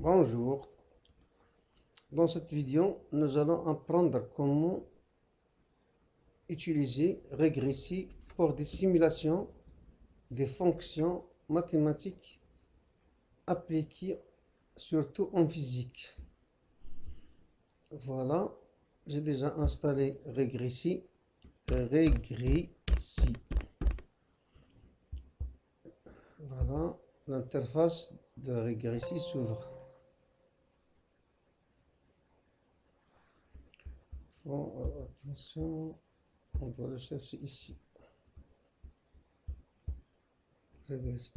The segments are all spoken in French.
Bonjour, dans cette vidéo, nous allons apprendre comment utiliser Regressi pour des simulations des fonctions mathématiques appliquées surtout en physique. Voilà, j'ai déjà installé Regressi. Voilà, l'interface de Regressi s'ouvre. Bon, attention, on doit le chercher ici. Regressi.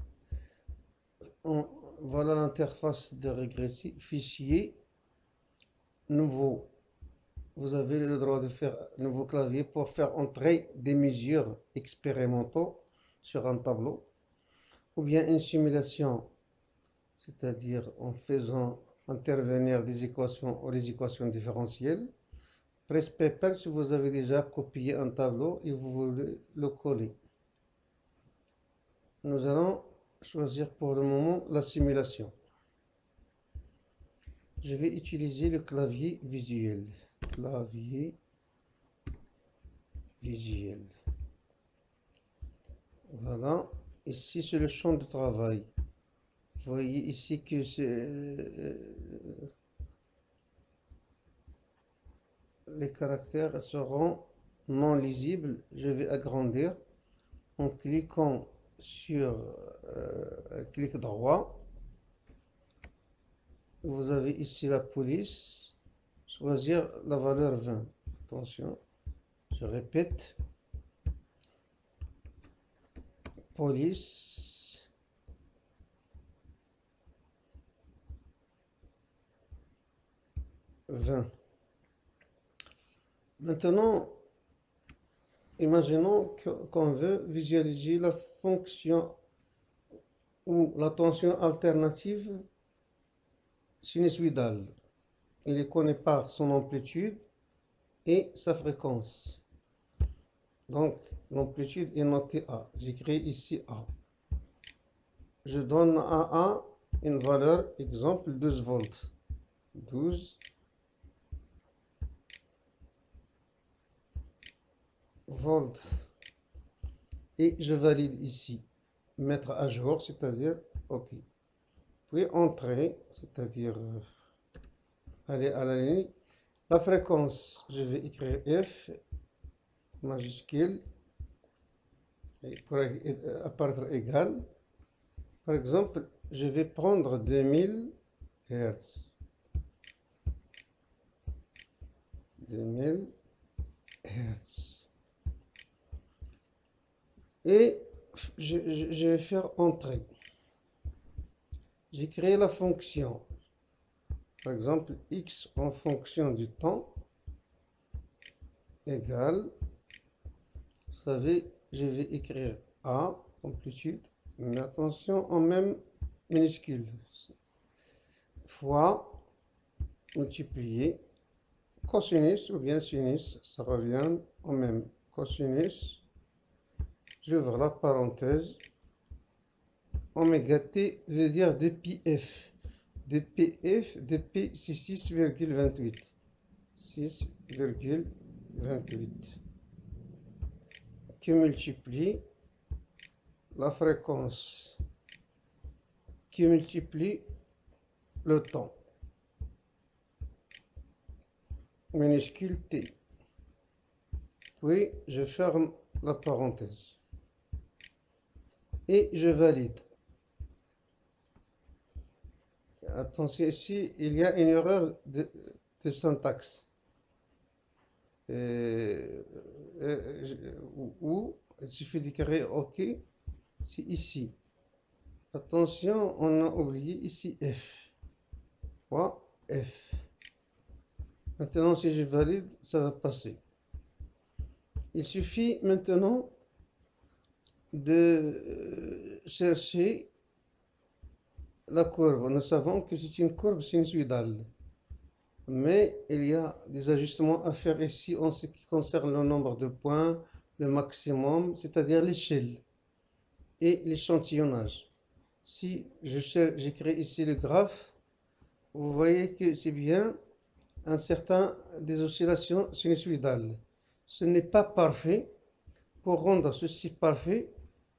Voilà l'interface de Regressi. Fichier, nouveau. Vous avez le droit de faire nouveau clavier pour faire entrer des mesures expérimentaux sur un tableau, ou bien une simulation, c'est-à-dire en faisant intervenir des équations ou des équations différentielles. Presse Paper si vous avez déjà copié un tableau et vous voulez le coller. Nous allons choisir pour le moment la simulation. Je vais utiliser le clavier visuel. Clavier visuel. Voilà. Ici, c'est le champ de travail. Vous voyez ici que les caractères seront non lisibles. Je vais agrandir en cliquant sur clic droit. Vous avez ici la police. Choisir la valeur 20. Attention, je répète. Police 20. Maintenant, imaginons qu'on veut visualiser la fonction ou la tension alternative sinusoïdale. Il est connu par son amplitude et sa fréquence. Donc, l'amplitude est notée A. J'écris ici A. Je donne à A une valeur, exemple, 12 volts. 12 volts. Et je valide ici. Mettre à jour, c'est-à-dire OK. Puis entrer, c'est-à-dire aller à la ligne. La fréquence, je vais écrire F majuscule et pour apparaître égal. Par exemple, je vais prendre 2000 Hz. 2000 Hz. Et je vais faire entrer. J'ai créé la fonction. Par exemple, x en fonction du temps égale, vous savez, je vais écrire A, amplitude, mais attention en même minuscule, fois multiplié, cosinus ou bien sinus, ça revient au même, cosinus, j'ouvre la parenthèse, oméga t veut dire de pi f. De PF de P c'est 6,28. 6,28 qui multiplie la fréquence qui multiplie le temps minuscule T. Puis je ferme la parenthèse et je valide. Attention, ici, il y a une erreur de syntaxe. Où il suffit d'écrire OK, c'est ici. Attention, on a oublié ici F. Fois F. Maintenant, si je valide, ça va passer. Il suffit maintenant de chercher la courbe. Nous savons que c'est une courbe sinusoïdale. Mais il y a des ajustements à faire ici en ce qui concerne le nombre de points, le maximum, c'est-à-dire l'échelle et l'échantillonnage. Si j'écris ici le graphe, vous voyez que c'est bien un certain des oscillations sinusoïdales. Ce n'est pas parfait. Pour rendre ceci parfait,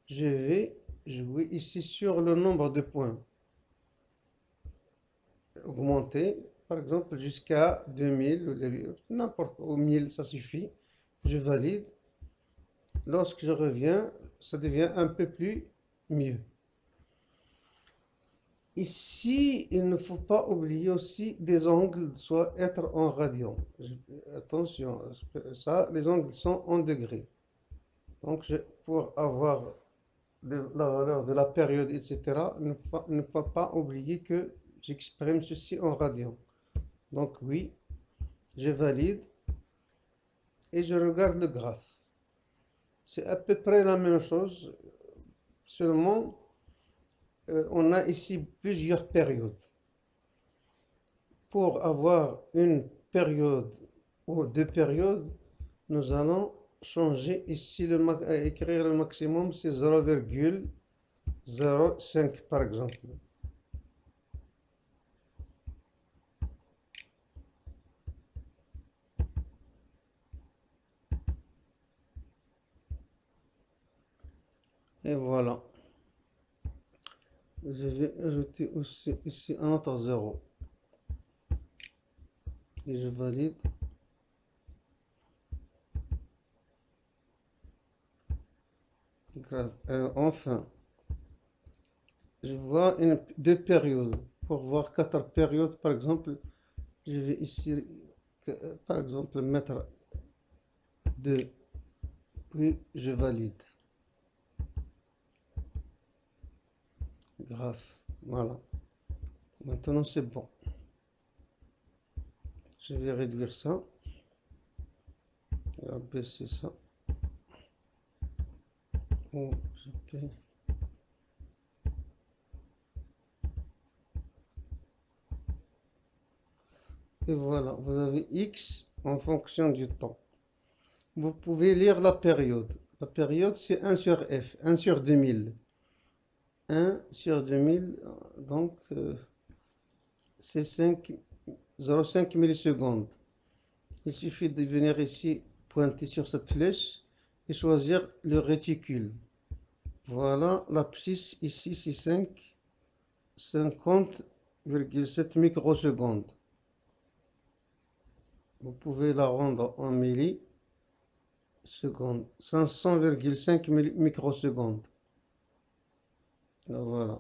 je vais jouer ici sur le nombre de points. Augmenter, par exemple, jusqu'à 2000, n'importe où, 1000, ça suffit. Je valide. Lorsque je reviens, ça devient un peu plus mieux. Ici, il ne faut pas oublier aussi des angles, soit être en radian. Attention, ça, les angles sont en degrés. Donc, pour avoir la valeur de la période, etc., il ne faut pas oublier que j'exprime ceci en radian. Donc, oui, je valide et je regarde le graphe. C'est à peu près la même chose, seulement on a ici plusieurs périodes. Pour avoir une période ou deux périodes, nous allons changer ici, écrire le maximum, c'est 0,05 par exemple. Et voilà. Je vais ajouter aussi ici un autre 0. Et je valide. Enfin, je vois deux périodes. Pour voir 4 périodes, par exemple, je vais ici, par exemple, mettre 2. Puis je valide. Graphe. Voilà. Maintenant, c'est bon. Je vais réduire ça. Et abaisser ça. Oh, je peux. Et voilà, vous avez X en fonction du temps. Vous pouvez lire la période. La période, c'est 1 sur F, 1 sur 2000. 1 sur 2000, donc c'est 0,5 millisecondes. Il suffit de venir ici, pointer sur cette flèche et choisir le réticule. Voilà, l'abscisse ici, c'est 50,7 microsecondes. Vous pouvez la rendre en millisecondes, 500,5 microsecondes. Voilà.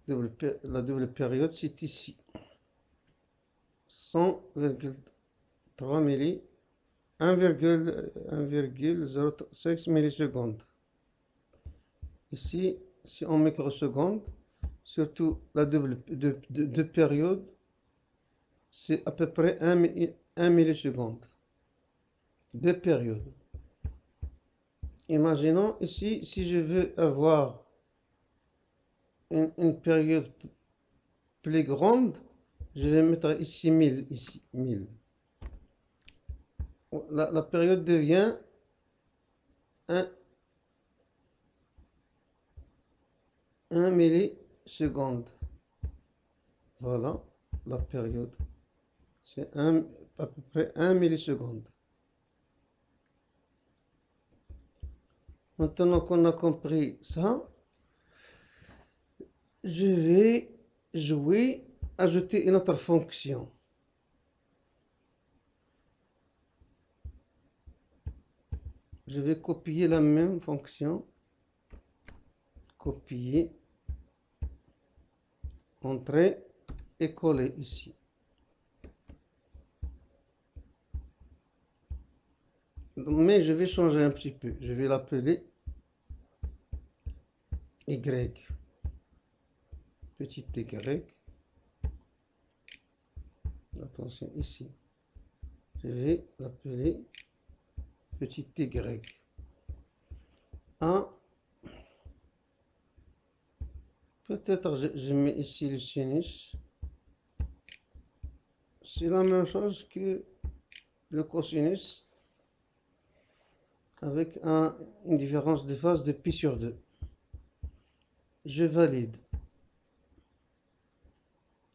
La double période, c'est ici. 100,3 milli, 1,05 millisecondes. Ici, c'est en microsecondes. Surtout la double de période, c'est à peu près 1 milliseconde. Deux périodes. Imaginons ici, si je veux avoir une période plus grande, je vais mettre ici 1000, ici 1000. La période devient 1 milliseconde. Voilà la période. C'est à peu près 1 milliseconde. Maintenant qu'on a compris ça, je vais jouer, ajouter une autre fonction. Je vais copier la même fonction. Copier. Entrer et coller ici. Mais je vais changer un petit peu. Je vais l'appeler Y. Petit Y. Attention ici. Je vais l'appeler petit Y. Peut-être je mets ici le sinus. C'est la même chose que le cosinus avec une différence de phase de pi sur 2. Je valide.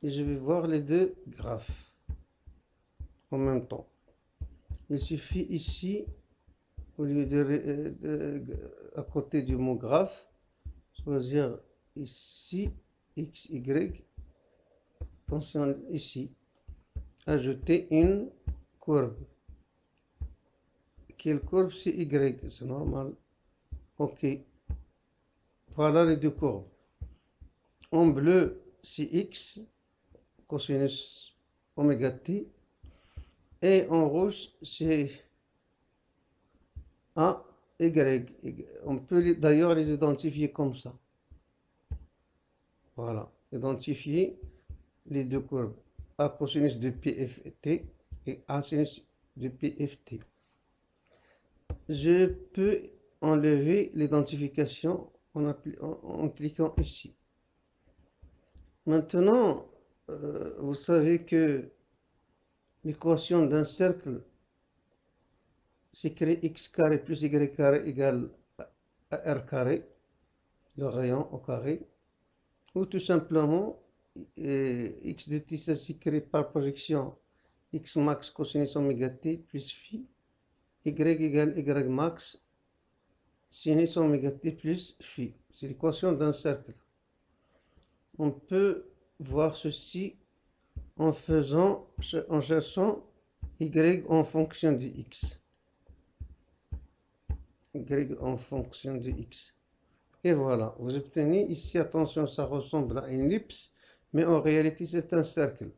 et je vais voir les deux graphes en même temps. Il suffit ici, au lieu à côté du mot graphe, choisir ici x, y, attention ici, ajouter une courbe. Quelle courbe? C'est y, c'est normal. Ok, voilà les deux courbes. En bleu, c'est x, cosinus oméga t, et en rouge, c'est a, y. On peut d'ailleurs les identifier comme ça. Voilà, identifier les deux courbes, a cosinus de pft et a sinus de pft. Je peux enlever l'identification en cliquant ici. Maintenant, vous savez que l'équation d'un cercle s'écrit x carré plus y carré égale à r carré, le rayon au carré, ou tout simplement x de t s'écrit par projection x max cosinus oméga t plus phi, y égale y max sinus oméga t plus phi. C'est l'équation d'un cercle. On peut voir ceci en cherchant y en fonction de x. Y en fonction de x. Et voilà, vous obtenez ici, attention, ça ressemble à une ellipse, mais en réalité c'est un cercle.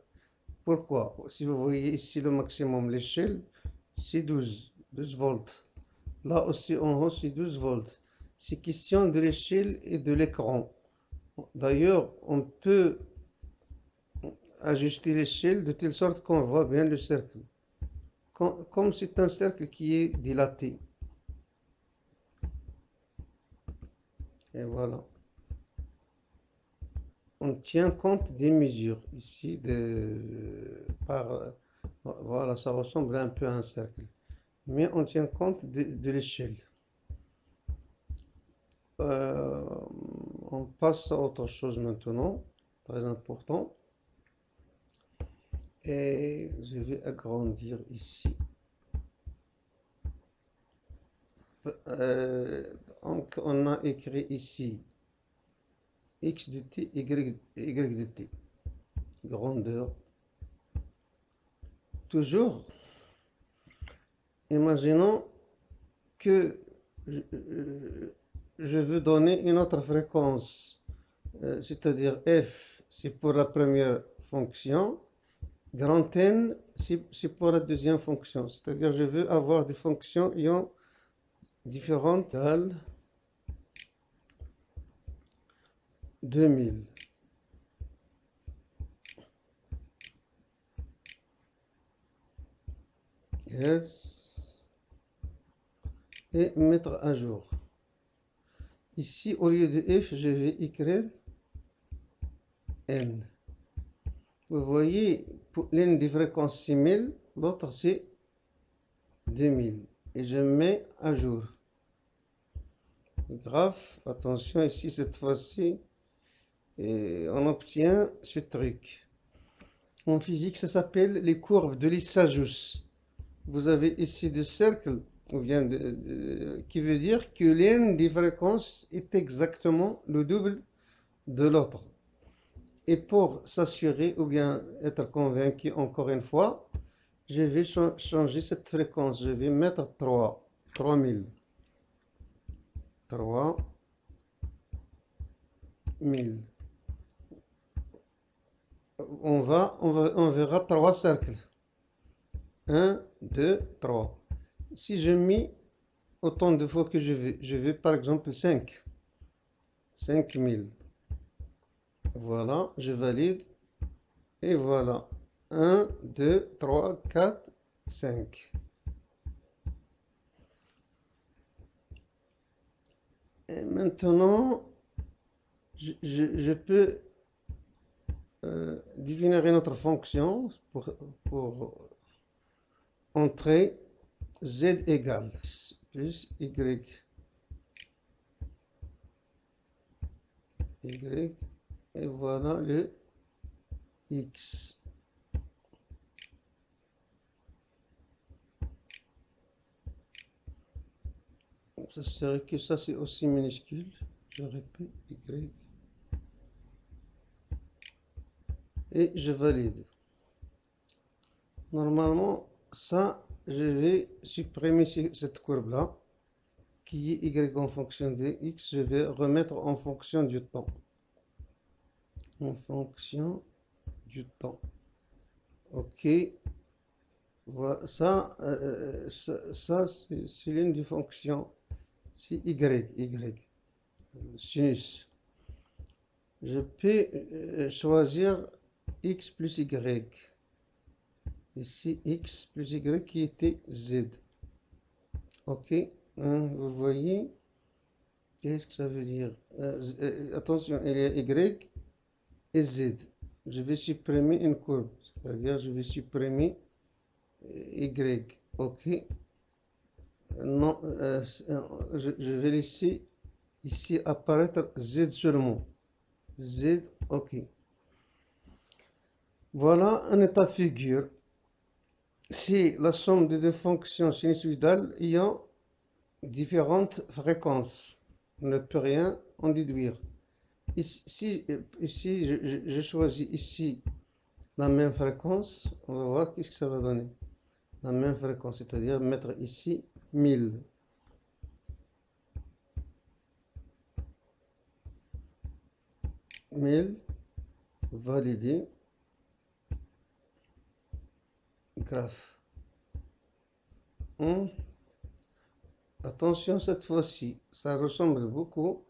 Pourquoi? Si vous voyez ici le maximum, l'échelle, c'est 12 volts. Là aussi en haut, c'est 12 volts. C'est question de l'échelle et de l'écran. D'ailleurs, on peut ajuster l'échelle de telle sorte qu'on voit bien le cercle. Comme c'est un cercle qui est dilaté. Et voilà. On tient compte des mesures ici voilà, ça ressemble un peu à un cercle. Mais on tient compte de l'échelle. On passe à autre chose maintenant, très important. Et je vais agrandir ici. Donc on a écrit ici x de t, y de t. Grandeur. Toujours, imaginons que je veux donner une autre fréquence, c'est-à-dire f, c'est pour la première fonction, grand N, c'est pour la deuxième fonction, c'est-à-dire je veux avoir des fonctions ayant différentes égales 2000. Yes. Et mettre à jour. Ici, au lieu de f, je vais écrire n. Vous voyez, l'une des fréquences c'est 1000, l'autre c'est 2000. Et je mets à jour. Graphe, attention ici cette fois-ci, on obtient ce truc. En physique, ça s'appelle les courbes de Lissajous. Vous avez ici des cercles, ou bien qui veut dire que l'une des fréquences est exactement le double de l'autre. Et pour s'assurer, ou bien être convaincu encore une fois, je vais changer cette fréquence. Je vais mettre 3000. 3000. On verra 3 cercles. 1, 2, 3. Si je mets autant de fois que je vais par exemple 5. 5000. Voilà, je valide. Et voilà. 1, 2, 3, 4, 5. Et maintenant, je peux définir une autre fonction pour entrer z égale plus y. Et voilà le X. Ça serait que ça, c'est aussi minuscule. Je répète, Y. Et je valide. Normalement, ça, je vais supprimer cette courbe-là, qui est Y en fonction de X. Je vais remettre en fonction du temps. En fonction du temps. Ok. Voilà, ça c'est l'une des fonctions. C'est Y. Sinus. Je peux choisir X plus Y. Ici, X plus Y qui était Z. Ok. Vous voyez, qu'est-ce que ça veut dire? Attention, il y a Y et Z. Je vais supprimer une courbe. C'est-à-dire, je vais supprimer Y. Ok. Non, je vais laisser ici apparaître Z seulement. Z, ok. Voilà un état de figure. C'est la somme des deux fonctions sinusoïdales ayant différentes fréquences. On ne peut rien en déduire. Ici, je choisis ici la même fréquence. On va voir qu'est-ce que ça va donner. La même fréquence, c'est-à-dire mettre ici 1000. 1000, valider, graphe. Attention, cette fois-ci, ça ressemble beaucoup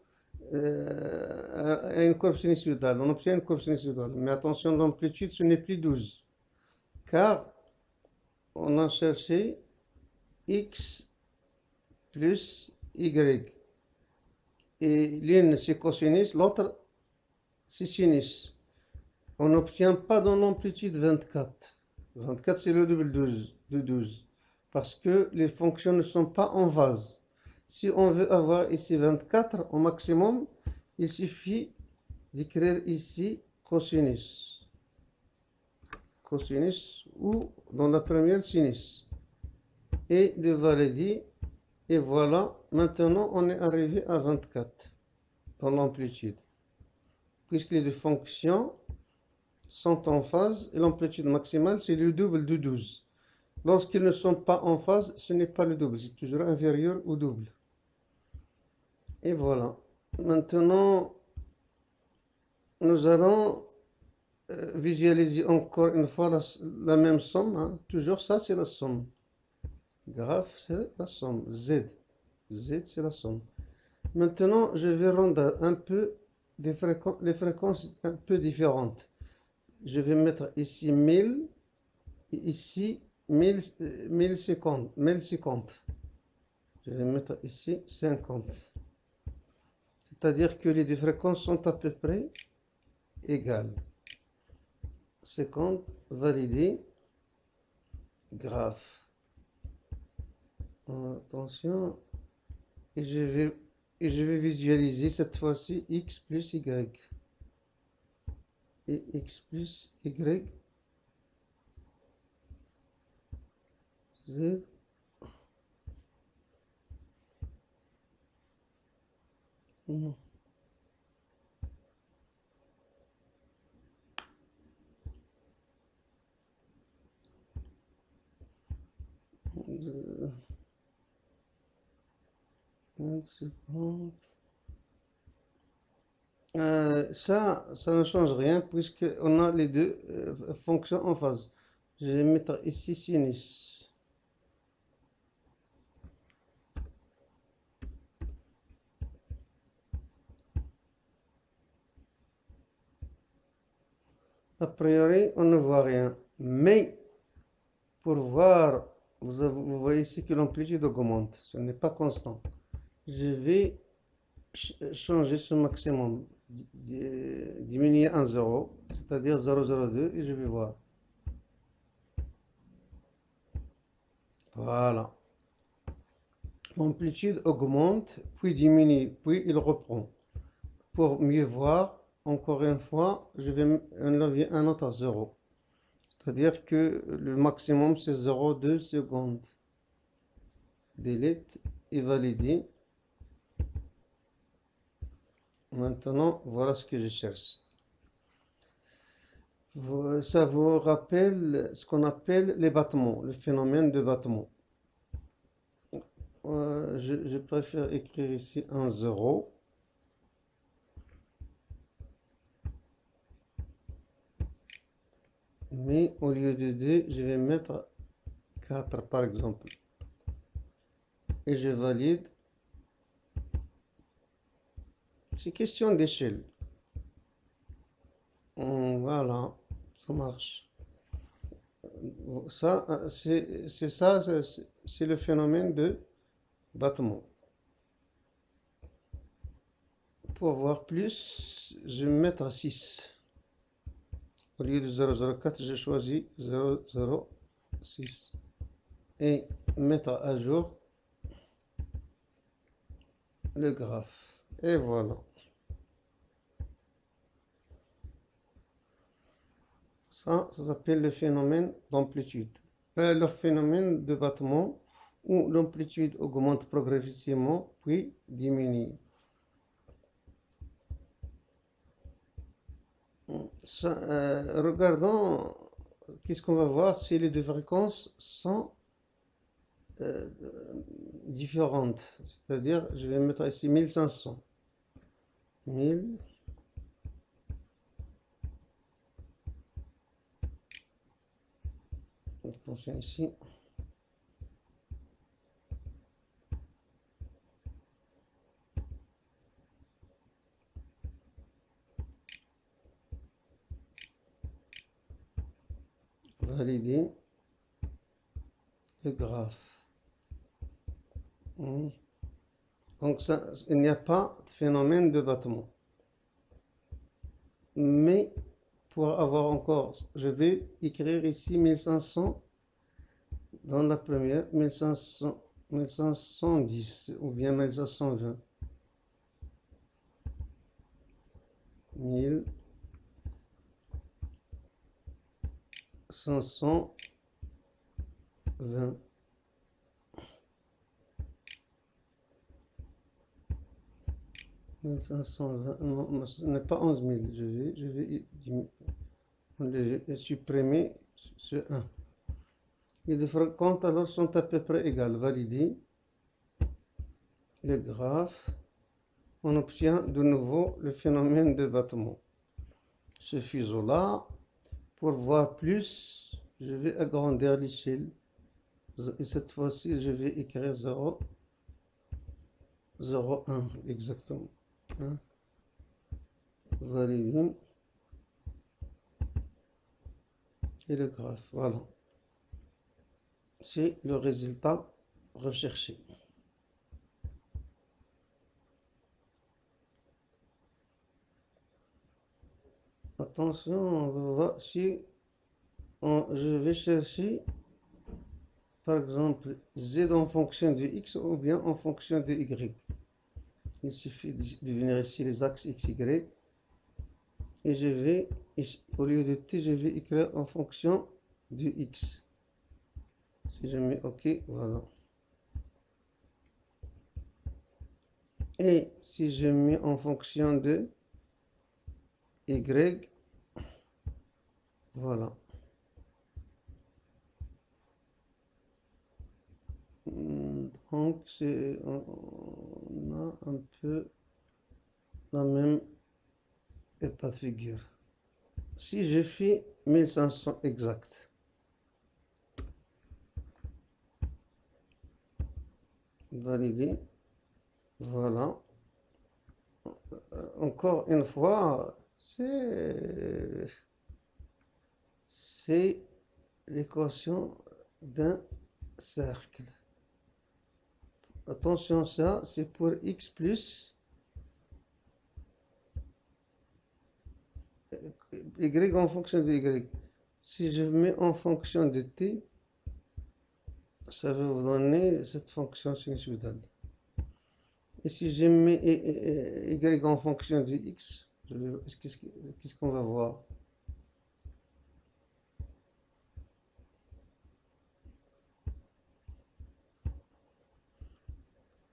à une courbe sinusoïdale. On obtient une courbe sinusoïdale, mais attention, l'amplitude, ce n'est plus 12, car on a cherché X plus Y. Et l'une c'est cosinus, l'autre c'est sinus. On n'obtient pas dans l'amplitude 24. 24 c'est le double de 12. Parce que les fonctions ne sont pas en phase. Si on veut avoir ici 24 au maximum, il suffit d'écrire ici cosinus. Cosinus ou dans la première sinus. Et de valider. Et voilà, maintenant on est arrivé à 24 dans l'amplitude. Puisque les deux fonctions sont en phase et l'amplitude maximale c'est le double de 12. Lorsqu'ils ne sont pas en phase, ce n'est pas le double, c'est toujours inférieur au double. Et voilà. Maintenant, nous allons visualiser encore une fois la même somme. Hein. Toujours ça, c'est la somme. Graphe, c'est la somme. Z. Z, c'est la somme. Maintenant, je vais rendre un peu les fréquences un peu différentes. Je vais mettre ici 1000 et ici 1050. Je vais mettre ici 50. C'est-à-dire que les deux fréquences sont à peu près égales. 50, validé, graphe. Attention, et je vais visualiser cette fois-ci X plus Y. Et X plus Y, Z. Non. Ça ne change rien puisque on a les deux fonctions en phase. Je vais mettre ici sinus. A priori, on ne voit rien. Mais pour voir, vous voyez ici que l'amplitude augmente. Ce n'est pas constant. Je vais changer ce maximum, diminuer en 0, c'est-à-dire 0,02 et je vais voir. Voilà. L'amplitude augmente, puis diminue, puis il reprend. Pour mieux voir, encore une fois, je vais enlever un autre 0. C'est-à-dire que le maximum, c'est 0,2 secondes. Delete et valider. Maintenant, voilà ce que je cherche. Ça vous rappelle ce qu'on appelle les battements, le phénomène de battement. Je préfère écrire ici un 0. Mais au lieu de 2, je vais mettre 4 par exemple. Et je valide. C'est question d'échelle. Voilà, ça marche. Ça, c'est ça, c'est le phénomène de battement. Pour voir plus, je vais mettre 6. Au lieu de 004, j'ai choisi 006. Et mettre à jour le graphe. Et voilà. Ça s'appelle le phénomène d'amplitude. Le phénomène de battement où l'amplitude augmente progressivement puis diminue. Regardons, qu'est-ce qu'on va voir si les deux fréquences sont différentes. C'est-à-dire, je vais mettre ici 1500. 1000. Attention ici. Valider le graphe. Donc ça, il n'y a pas de phénomène de battement. Mais pour avoir encore, je vais écrire ici 1500 dans la première, 1500, 1510 ou bien 1520. 1520. 1520, non, ce n'est pas 11 000, je vais supprimer ce 1. Les deux fréquences alors sont à peu près égales. Valider le graphe. On obtient de nouveau le phénomène de battement. Ce fuseau-là, pour voir plus, je vais agrandir l'échelle. Et cette fois-ci, je vais écrire 0, 0, 1, exactement. Valider. Et le graphe, voilà. C'est le résultat recherché. Attention, on va voir si je vais chercher par exemple z en fonction de x ou bien en fonction de y. Il suffit de venir ici les axes x, y et je vais, au lieu de t, je vais écrire en fonction de x. Si je mets OK, voilà. Et si je mets en fonction de y, voilà. Donc, on a un peu la même état de figure. Si je fais 1500 exact, valider, voilà. Encore une fois, c'est l'équation d'un cercle. Attention, ça c'est pour x plus y en fonction de y. Si je mets en fonction de t, ça va vous donner cette fonction sinusoïdale. Et si je mets y en fonction de x, Qu'est-ce qu'on va voir?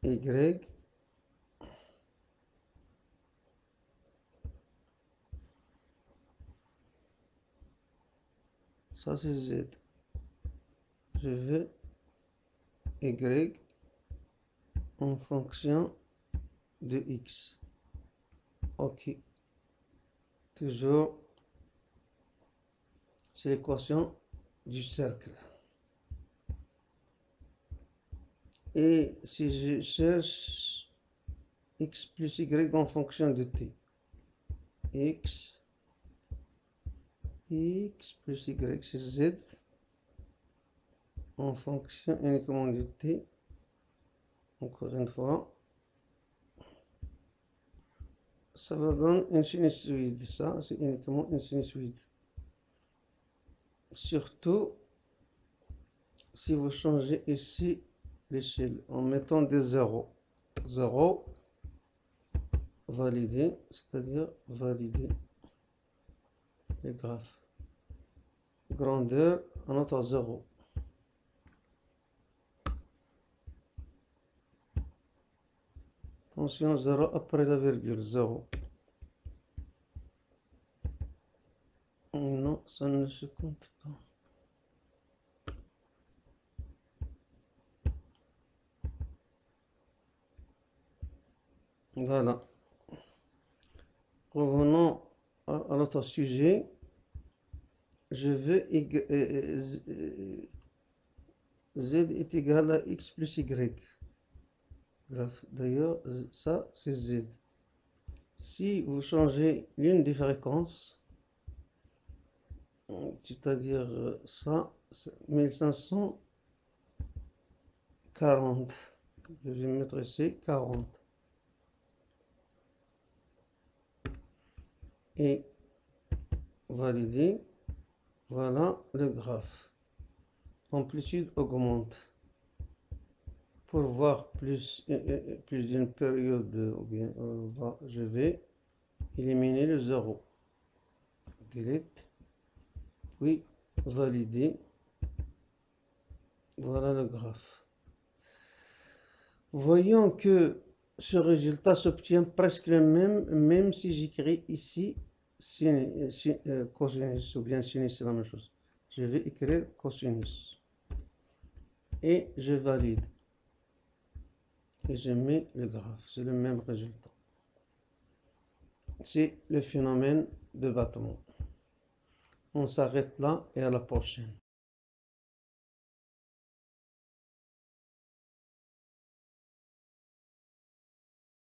Y, ça c'est Z. Je veux Y en fonction de X. Ok. Toujours, c'est l'équation du cercle. Et si je cherche X plus Y en fonction de T, X plus Y, c'est Z en fonction uniquement de T. Encore une fois, ça va donner une sinusoïde. Ça, c'est uniquement une sinusoïde. Surtout si vous changez ici l'échelle en mettant des zéros. 0, valider, c'est-à-dire valider les graphes. Grandeur, un autre 0. Attention, 0 après la virgule, 0. Non, ça ne se compte pas. Voilà. Revenons à notre sujet. Je veux Z est égal à X plus Y. D'ailleurs, ça c'est Z. Si vous changez l'une des fréquences, c'est-à-dire ça, 1540, je vais mettre ici 40. Et valider, voilà le graphe. Amplitude augmente. Pour voir plus d'une période, ou bien je vais éliminer le 0. Delete, puis valider. Voilà le graphe. Voyons que ce résultat s'obtient presque le même si j'écris ici cosinus ou bien sinus, c'est la même chose. Je vais écrire cosinus et je valide et je mets le graphe, c'est le même résultat. C'est le phénomène de battement. On s'arrête là et à la prochaine.